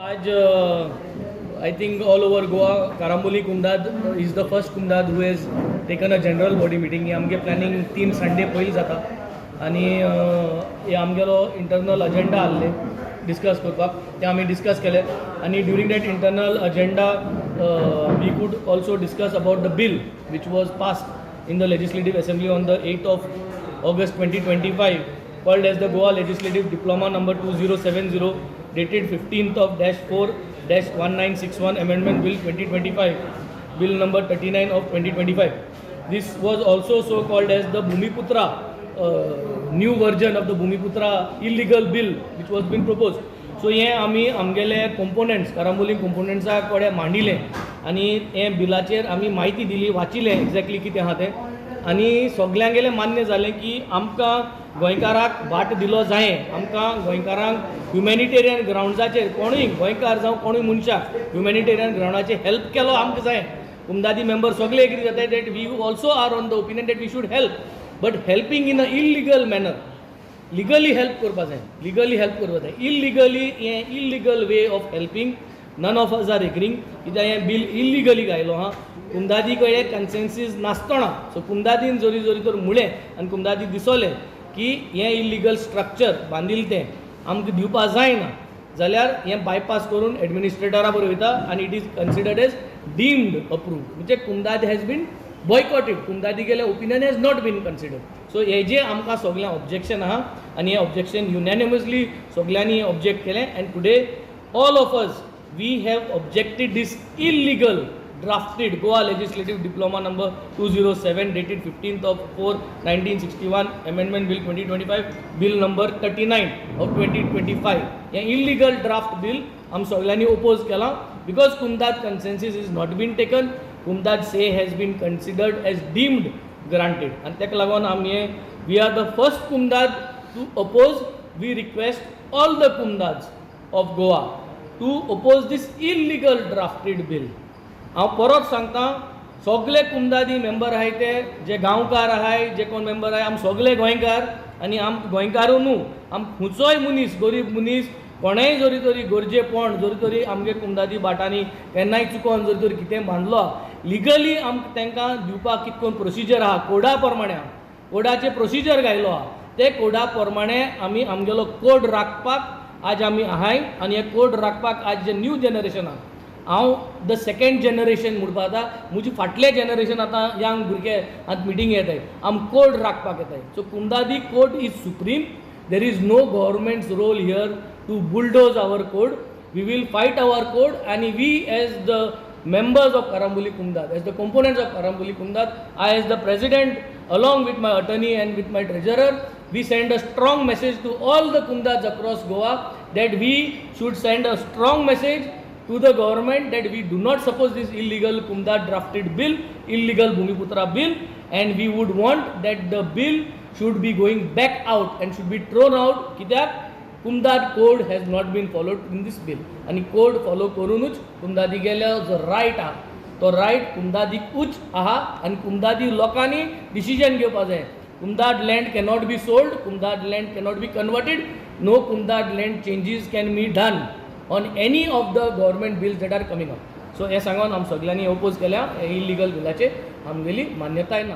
आज I think all over Goa, Karamboli Kumdad is the first Kumdad who has taken a general body meeting. हे आमगे planning 3 Sunday पयलीं जाता आनी हे आमगेलो इंटरनल अजेंडा आहले डिस्कस करपाक ते आमी डिस्कस केले आनी during that internal agenda we could also discuss about the bill which was passed in the legislative assembly on the 8th of August 2025 called as the Goa Legislative Diploma number 2070 dated 15th of -4-1961 Amendment Bill 2025, Bill number 39 of 2025. This was also so called as the Bhumiputra, new version of the Bhumiputra illegal bill which was been proposed. So हे आमी आमगेले components, Karamboli components कोडे मांडिले आनी हे बिलाचेर आमी माहिती दिली, वाचिले exactly कितें आहा तें आनी सगल्यांगेले मान्य जालें की आमकां गोंयकाराक बाट दिलो जायें, आमकां गोंयकारांक ह्युमॅनिटेरियन ग्रावंड्साचेर कोणूय गोंयकार जावं कोणूय मनशाक ह्युमॅनिटेरियन ग्रावंडाचेर हेल्प केलो आमकां जाय. कुमदादी मेंबर सगळे एग्री जाताय that we also are on the opinion that we should help, but helping in a illegal manner. Legally help करपा जाय, लिगली हेल्प करपा जाय. इल्लिगली हे illegal way of helping none of us are agreeing, कित्याक हें bill इल्लिगली गायलो हां. कुमदादी कडेन कन्सेन्सीस नासतना, सो कुमदादीन जोरी जोरी तर मुळे आनी कुमदादी दिसोलें की हें इल्लिगल स्ट्रक्चर बांदिल्लें तें आमकां दिवपा जायना जाल्यार हें बायपास करून एडमिनिस्ट्रेटरा बरोबर वयता आनी it is considered as deemed approved. म्हणजे कुमदाद हॅज बीन बॉयकॉटेड, कुमदादी गेले opinion has not been considered. So हेजें आमकां सगळ्यांक ऑब्जेक्शन आहा आनी हें ऑब्जेक्शन युनॅनिमसली सगळ्यांनी ऑब्जेक्ट केलें and today all of us we have objected this illegal drafted Goa Legislative Diploma number 207 dated 15th of 4-1961 Amendment Bill 2025, Bill number 39 of 2025. हे illegal draft bill आम सगळ्यांनी oppose केला because Kumdad consensus is not been taken. Kumdad say has been considered as deemed granted and तेका लागून आमी we are the first Kumdad to oppose. We request all the Kumdads of Goa to oppose this illegal drafted bill. हांव परत सांगता, सगळे कुमदादी member आहाय ते जे गांवकार आहाय, जे कोण मेंबर आहाय, आम सगळे गोंयकार आनी आम गोंयकारू न्हू, आम खंयचोय मनीस गरीब मनीस कोणेय जरी तरी गरजेपण जरी तरी आमगे कुमदादी बाटांनी केन्नाय चुकोन जरी तरी कितें बांदलो लिगली आमकां तांकां दिवपाक कितें करून प्रोसिजर आहा, कोडा प्रमाणे कोडाचे प्रोसिजर घायलो आहा, ते कोडा प्रमाणे आमी आमगेलो कोड राखपाक आज आमी आहाय आनी हे कोड राखपाक आज जे न्यू जनरेशन आहा. हांव द सेकंड जनरेशन म्हणपा आतां म्हजी फाटले जनरेशन आतां यंग भुरगे आतां मिटींग येताय, आम कोड राखपाक येताय. सो कुमदादी code is supreme. There is no government's role here to bulldoze our code. We will fight our code आनी we as the members of Karamboli Kumdad, as the components of Karamboli Kumdad, I as the president along with my attorney and with my treasurer, we send a strong message to all the Kumdads across Goa that we should send a strong message to the government that we do not support this illegal Kumdad drafted bill, illegal Bhumiputra bill, and we would want that the bill should be going back out and should be thrown out. कित्याक Kumdad code has not been followed in this bill आणि code follow करूनच कुमदादी गेल्या जो right आहा तो right कुमदादीक उच आहा आणि कुमदादी लोकांनी डिसिजन घेवपा जाय. Kumdad land cannot be sold, Kumdad land cannot be converted, no Kumdad land changes can be done on any of the government bills that are coming up. So हे सांगून आम सगळ्यांनी ओपोज केल्या इल्लिगल बिलाचे आमगेली मान्यताय ना.